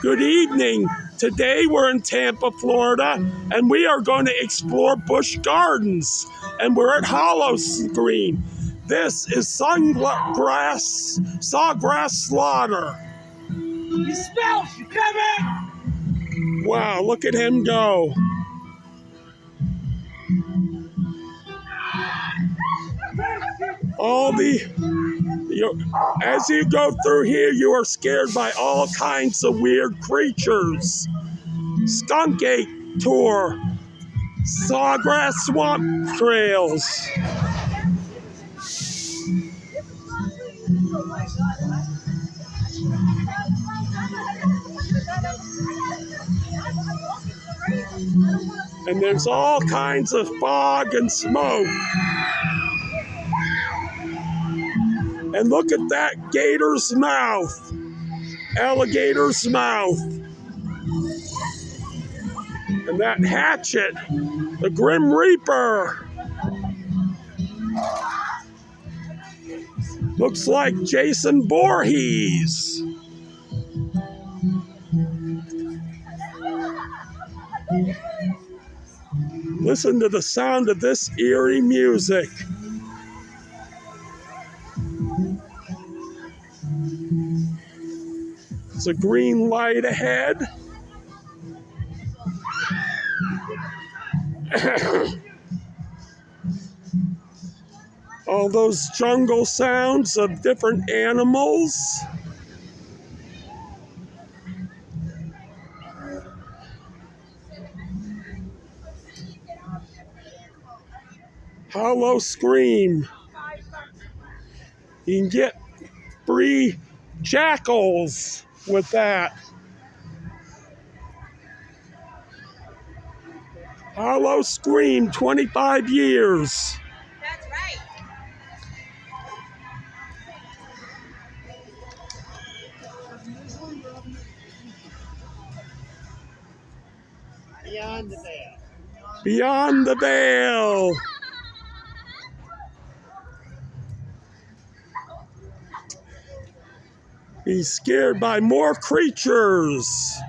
Good evening. Today we're in Tampa, Florida, and we are going to explore Busch Gardens. And we're at Howl-O Green. This is Sawgrass Slaughter. You smell, you coming? Wow, look at him go. As you go through here, you are scared by all kinds of weird creatures. Skunk ape tour, sawgrass swamp trails. And there's all kinds of fog and smoke. And look at that gator's mouth, alligator's mouth. And that hatchet, the Grim Reaper. Looks like Jason Voorhees. Listen to the sound of this eerie music. There's a green light ahead. All those jungle sounds of different animals. Howl-O Scream. You can get free jackals with that. Howl-O Scream, 25 years. That's right. Beyond the veil. Beyond the veil. He's scared by more creatures.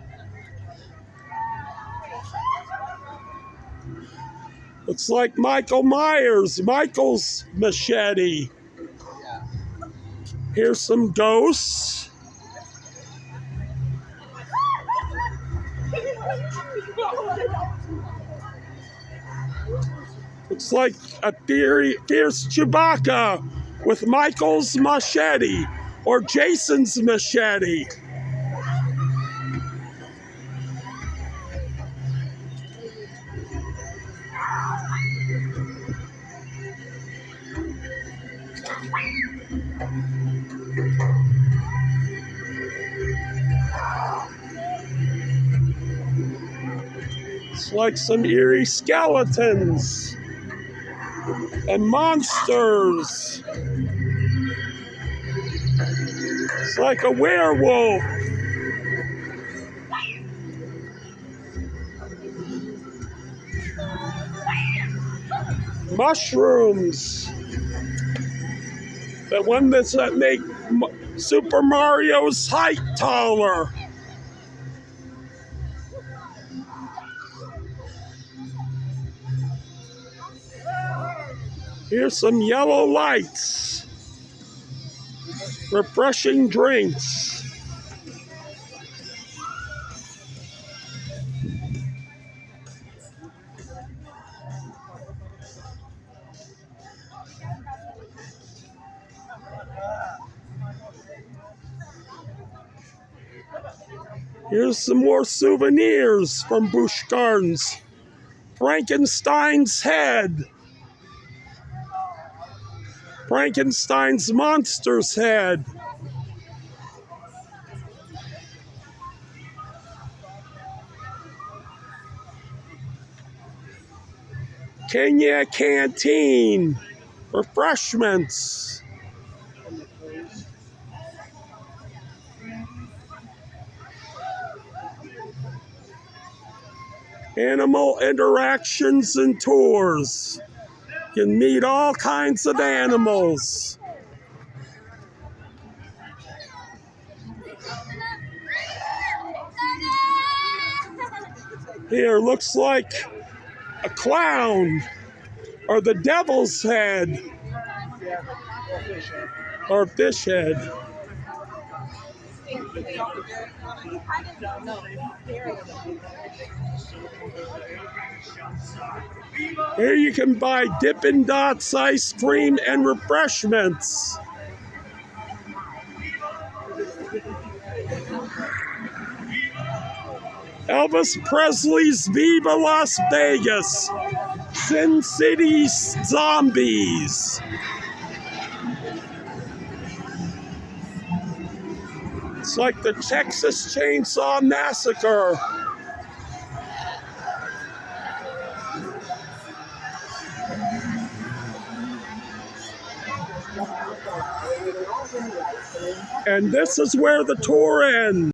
Looks like Michael Myers, Michael's machete. Here's some ghosts. Looks like a fierce Chewbacca with Michael's machete or Jason's machete. It's like some eerie skeletons and monsters. It's like a werewolf. Mushrooms. The one that make Super Mario's height taller. Here's some yellow lights. Refreshing drinks. Here's some more souvenirs from Busch Gardens. Frankenstein's head. Frankenstein's monster's head. Kenya Canteen. Refreshments. Animal interactions and tours. You can meet all kinds of animals. Here, looks like a clown or the devil's head or fish head. Here you can buy Dippin' Dots ice cream and refreshments. Elvis Presley's Viva Las Vegas. Sin City Zombies. It's like the Texas Chainsaw Massacre. And this is where the tour ends.